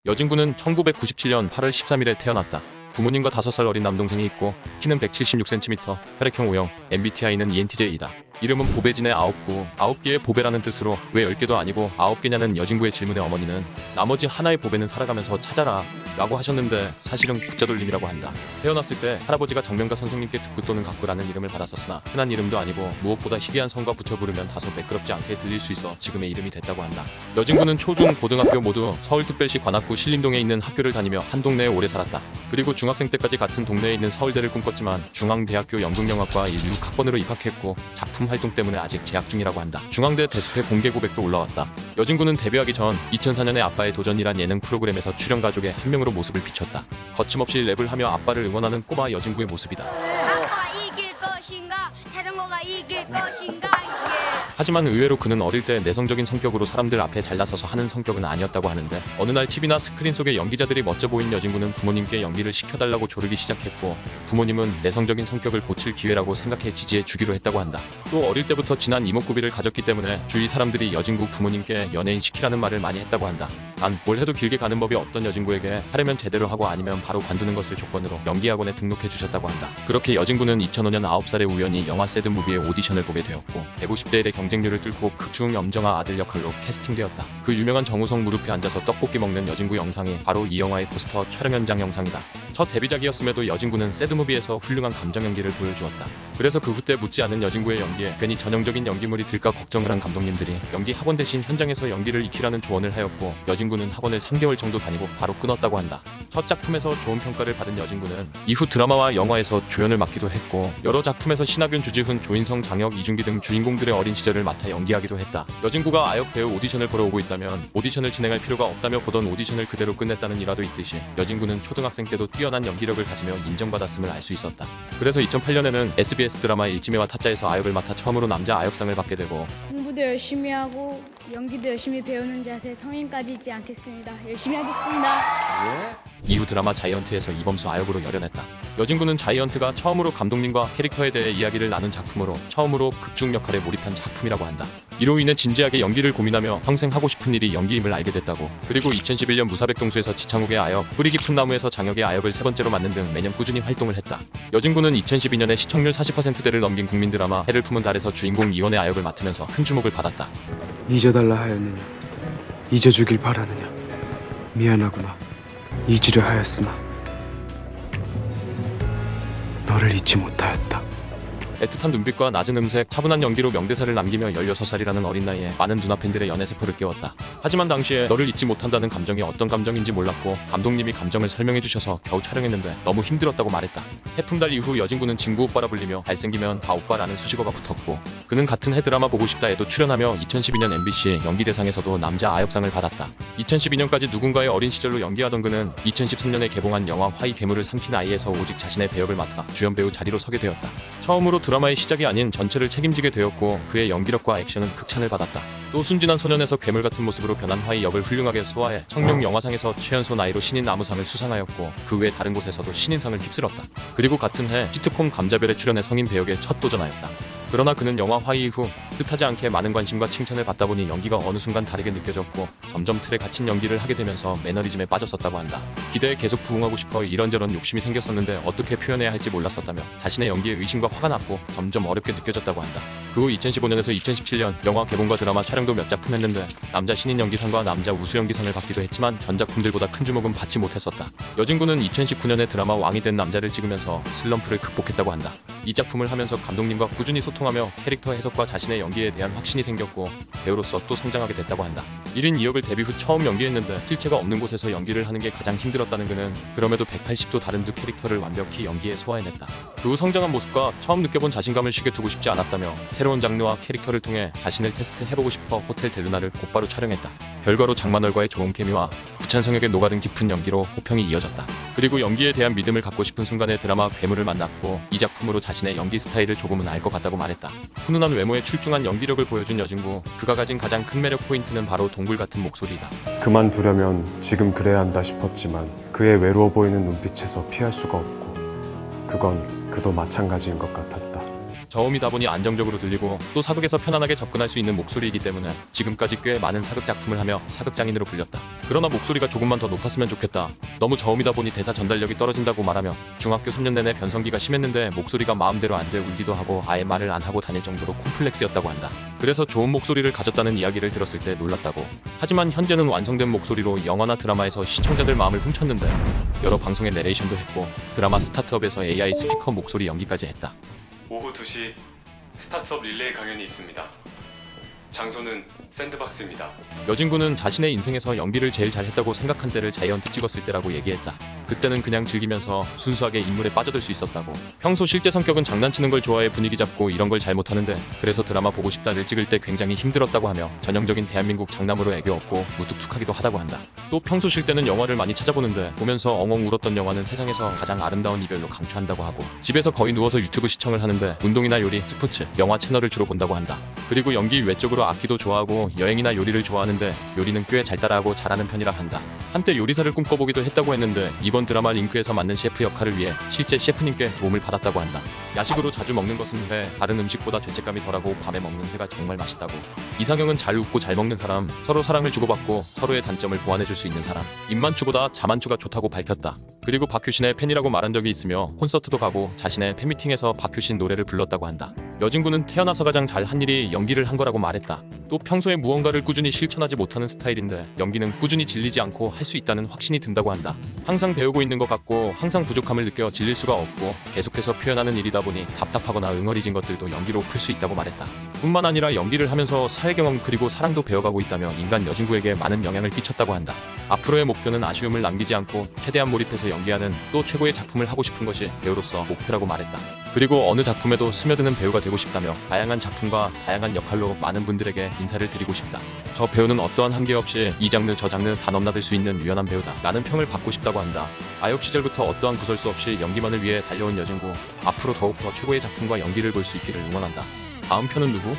여진구는 1997년 8월 13일에 태어났다. 부모님과 5살 어린 남동생이 있고 키는 176cm, 혈액형 O형, MBTI는 ENTJ이다. 이름은 보배진의 9구, 9개의 보배라는 뜻으로 왜 10개도 아니고 9개냐는 여진구의 질문에 어머니는 나머지 하나의 보배는 살아가면서 찾아라 라고 하셨는데 사실은 국자돌림이라고 한다. 태어났을 때 할아버지가 장명가 선생님께 듣고 또는 가꾸라는 이름을 받았었으나 흔한 이름도 아니고 무엇보다 희귀한 성과 붙여 부르면 다소 매끄럽지 않게 들릴 수 있어 지금의 이름이 됐다고 한다. 여진구는 초중 고등학교 모두 서울특별시 관악구 신림동에 있는 학교를 다니며 한 동네에 오래 살았다. 그리고 중학생 때까지 같은 동네에 있는 서울대를 꿈꿨지만 중앙대학교 연극영화과 16학번으로 입학했고 작품 활동 때문에 아직 재학 중이라고 한다. 중앙대 데스페 공개 고백도 올라왔다. 여진구는 데뷔하기 전 2004년에 아빠의 도전이란 예능 프로그램에서 출연 가족의 한 명으로 모습을 비췄다. 거침없이 랩을 하며 아빠를 응원하는 꼬마 여진구의 모습이다. 아빠가 이길 것인가? 자전거가 이길 것인가? 하지만 의외로 그는 어릴 때 내성적인 성격으로 사람들 앞에 잘 나서서 하는 성격은 아니었다고 하는데 어느 날 TV나 스크린 속의 연기자들이 멋져 보인 여진구는 부모님께 연기를 시켜달라고 조르기 시작했고 부모님은 내성적인 성격을 고칠 기회라고 생각해 지지해 주기로 했다고 한다. 또 어릴 때부터 진한 이목구비를 가졌기 때문에 주위 사람들이 여진구 부모님께 연예인 시키라는 말을 많이 했다고 한다. 단 뭘 해도 길게 가는 법이 없던 여진구에게 하려면 제대로 하고 아니면 바로 관두는 것을 조건으로 연기학원에 등록해 주셨다고 한다. 그렇게 여진구는 2005년 9살에 우연히 영화 새드무비의 오디션을 보게 되었고 150대 1의 경쟁률을 뚫고 극중 염정아 아들 역할로 캐스팅되었다. 그 유명한 정우성 무릎에 앉아서 떡볶이 먹는 여진구 영상이 바로 이 영화의 포스터 촬영 현장 영상이다. 첫 데뷔작이었음에도 여진구는 새드무비에서 훌륭한 감정 연기를 보여주었다. 그래서 그 후대 묻지 않은 여진구의 연기에 괜히 전형적인 연기물이 들까 걱정을 한 감독님들이 연기 학원 대신 현장에서 연기를 익히라는 조언을 하였고 여진구는 학원을 3개월 정도 다니고 바로 끊었다고 한다. 첫 작품에서 좋은 평가를 받은 여진구는 이후 드라마와 영화에서 주연을 맡기도 했고 여러 작품에서 신하균, 주지훈, 조인성, 장혁, 이준기 등 주인공들의 어린 시절을 맡아 연기하기도 했다. 여진구가 아역 배우 오디션을 보러 오고 있다면 오디션을 진행할 필요가 없다며 보던 오디션을 그대로 끝냈다는 일화도 있듯이 여진구는 초등학생 때도 뛰어난 연기력을 가지며 인정받았음을 알 수 있었다. 그래서 2008년에는 SBS 드라마 일지매와 타짜에서 아역을 맡아 처음으로 남자 아역상을 받게 되고 공부도 열심히 하고 연기도 열심히 배우는 자세 성인까지 잊지 않겠습니다. 열심히 하겠습니다. 이후 드라마 자이언트에서 이범수 아역으로 열연했다. 여진구는 자이언트가 처음으로 감독님과 캐릭터에 대해 이야기를 나눈 작품으로 처음으로 극중 역할에 몰입한 작품이라고 한다. 이로 인해 진지하게 연기를 고민하며 평생 하고 싶은 일이 연기임을 알게 됐다고. 그리고 2011년 무사백동수에서 지창욱의 아역, 뿌리 깊은 나무에서 장혁의 아역을 3번째로 맡는 등 매년 꾸준히 활동을 했다. 여진구는 2012년에 시청률 40%대를 넘긴 국민 드라마 해를 품은 달에서 주인공 이원의 아역을 맡으면서 큰 주목을 받았다. 잊어달라 하였느냐 잊어주길 바라느냐 미안하구나 잊으려 하였으나 너를 잊지 못하였다. 애틋한 눈빛과 낮은 음색, 차분한 연기로 명대사를 남기며 16살이라는 어린 나이에 많은 누나팬들의 연애세포를 깨웠다. 하지만 당시에 너를 잊지 못한다는 감정이 어떤 감정인지 몰랐고 감독님이 감정을 설명해주셔서 겨우 촬영했는데 너무 힘들었다고 말했다. 해품달 이후 여진구는 진구 오빠라 불리며 잘생기면 다 오빠라는 수식어가 붙었고 그는 같은 해 드라마 보고 싶다에도 출연하며 2012년 MBC 연기대상에서도 남자 아역상을 받았다. 2012년까지 누군가의 어린 시절로 연기하던 그는 2013년에 개봉한 영화 화이 괴물을 삼킨 아이에서 오직 자신의 배역을 맡아 주연 배우 자리로 서게 되었다. 처음으로 드라마의 시작이 아닌 전체를 책임지게 되었고 그의 연기력과 액션은 극찬을 받았다. 또 순진한 소년에서 괴물 같은 모습으로 변한 화이 역을 훌륭하게 소화해 청룡 영화상에서 최연소 나이로 신인 나무상을 수상하였고 그 외 다른 곳에서도 신인상을 휩쓸었다. 그리고 같은 해 시트콤 감자별에 출연해 성인 배역에 첫 도전하였다. 그러나 그는 영화 화이 이후 뜻하지 않게 많은 관심과 칭찬을 받다 보니 연기가 어느 순간 다르게 느껴졌고 점점 틀에 갇힌 연기를 하게 되면서 매너리즘에 빠졌었다고 한다. 기대에 계속 부응하고 싶어 이런저런 욕심이 생겼었는데 어떻게 표현해야 할지 몰랐었다며 자신의 연기에 의심과 화가 났고 점점 어렵게 느껴졌다고 한다. 그 후 2015년에서 2017년 영화 개봉과 드라마 촬영도 몇 작품 했는데 남자 신인 연기상과 남자 우수 연기상을 받기도 했지만 전 작품들보다 큰 주목은 받지 못했었다. 여진구는 2019년에 드라마 왕이 된 남자를 찍으면서 슬럼프를 극복했다고 한다. 이 작품을 하면서 감독님과 꾸준히 소통하며 캐릭터 해석과 자신의 연기에 대한 확신이 생겼고 배우로서 또 성장하게 됐다고 한다. 1인 2역을 데뷔 후 처음 연기했는데 실체가 없는 곳에서 연기를 하는 게 가장 힘들었다는 그는 그럼에도 180도 다른 두 캐릭터를 완벽히 연기에 소화해냈다. 그 후 성장한 모습과 처음 느껴본 자신감을 쉬게 두고 싶지 않았다며 새로운 장르와 캐릭터를 통해 자신을 테스트해보고 싶어 호텔 델루나를 곧바로 촬영했다. 결과로 장만월과의 좋은 케미와 부찬 성역에 녹아든 깊은 연기로 호평이 이어졌다. 그리고 연기에 대한 믿음을 갖고 싶은 순간에 드라마 괴물을 만났고 이 작품으로 자신의 연기 스타일을 조금은 알 것 같다고 말했다. 훈훈한 외모에 출중한 연기력을 보여준 여진구. 그가 가진 가장 큰 매력 포인트는 바로 동굴 같은 목소리이다. 그만두려면 지금 그래야 한다 싶었지만 그의 외로워 보이는 눈빛에서 피할 수가 없고 그건 그도 마찬가지인 것 같았다. 저음이다 보니 안정적으로 들리고 또 사극에서 편안하게 접근할 수 있는 목소리이기 때문에 지금까지 꽤 많은 사극 작품을 하며 사극장인으로 불렸다. 그러나 목소리가 조금만 더 높았으면 좋겠다. 너무 저음이다 보니 대사 전달력이 떨어진다고 말하며 중학교 3년 내내 변성기가 심했는데 목소리가 마음대로 안 돼 울기도 하고 아예 말을 안 하고 다닐 정도로 콤플렉스였다고 한다. 그래서 좋은 목소리를 가졌다는 이야기를 들었을 때 놀랐다고. 하지만 현재는 완성된 목소리로 영화나 드라마에서 시청자들 마음을 훔쳤는데 여러 방송의 내레이션도 했고 드라마 스타트업에서 AI 스피커 목소리 연기까지 했다. 오후 2시 스타트업 릴레이 강연이 있습니다. 장소는 샌드박스입니다. 여진구는 자신의 인생에서 연기를 제일 잘했다고 생각한 때를 자이언트 찍었을 때라고 얘기했다. 그때는 그냥 즐기면서 순수하게 인물에 빠져들 수 있었다고. 평소 실제 성격은 장난치는 걸 좋아해 분위기 잡고 이런 걸 잘 못하는데 그래서 드라마 보고 싶다를 찍을 때 굉장히 힘들었다고 하며 전형적인 대한민국 장남으로 애교 없고 무뚝뚝하기도 하다고 한다. 또 평소 쉴 때는 영화를 많이 찾아보는데 보면서 엉엉 울었던 영화는 세상에서 가장 아름다운 이별로 강추한다고 하고 집에서 거의 누워서 유튜브 시청을 하는데 운동이나 요리, 스포츠, 영화 채널을 주로 본다고 한다. 그리고 연기 외적으로 악기도 좋아하고 여행이나 요리를 좋아하는데 요리는 꽤 잘 따라하고 잘하는 편이라 한다. 한때 요리사를 꿈꿔보기도 했다고 했는데 이번 드라마 링크에서 맡는 셰프 역할을 위해 실제 셰프님께 도움을 받았다고 한다. 야식으로 자주 먹는 것은 회, 다른 음식보다 죄책감이 덜하고 밤에 먹는 회가 정말 맛있다고. 이상형은 잘 웃고 잘 먹는 사람, 서로 사랑을 주고받고 서로의 단점을 보완해줄 수 있는 사람, 입만추보다 자만추가 좋다고 밝혔다. 그리고 박효신의 팬이라고 말한 적이 있으며 콘서트도 가고 자신의 팬미팅에서 박효신 노래를 불렀다고 한다. 여진구는 태어나서 가장 잘한 일이 연기를 한 거라고 말했다. 또 평소에 무언가를 꾸준히 실천하지 못하는 스타일인데 연기는 꾸준히 질리지 않고 할 수 있다는 확신이 든다고 한다. 항상 배우고 있는 것 같고 항상 부족함을 느껴 질릴 수가 없고 계속해서 표현하는 일이다 보니 답답하거나 응어리진 것들도 연기로 풀 수 있다고 말했다. 뿐만 아니라 연기를 하면서 사회경험 그리고 사랑도 배워가고 있다며 인간 여진구에게 많은 영향을 끼쳤다고 한다. 앞으로의 목표는 아쉬움을 남기지 않고 최대한 몰입해서 연기하는 또 최고의 작품을 하고 싶은 것이 배우로서 목표라고 말했다. 그리고 어느 작품에도 스며드는 배우가 되고 싶다며 다양한 작품과 다양한 역할로 많은 분들에게 인사를 드리고 싶다. 저 배우는 어떠한 한계 없이 이 장르 저 장르 다 넘나들 수 있는 유연한 배우다. 라는 평을 받고 싶다고 한다. 아역 시절부터 어떠한 구설수 없이 연기만을 위해 달려온 여진구. 앞으로 더욱더 최고의 작품과 연기를 볼 수 있기를 응원한다. 다음 편은 누구?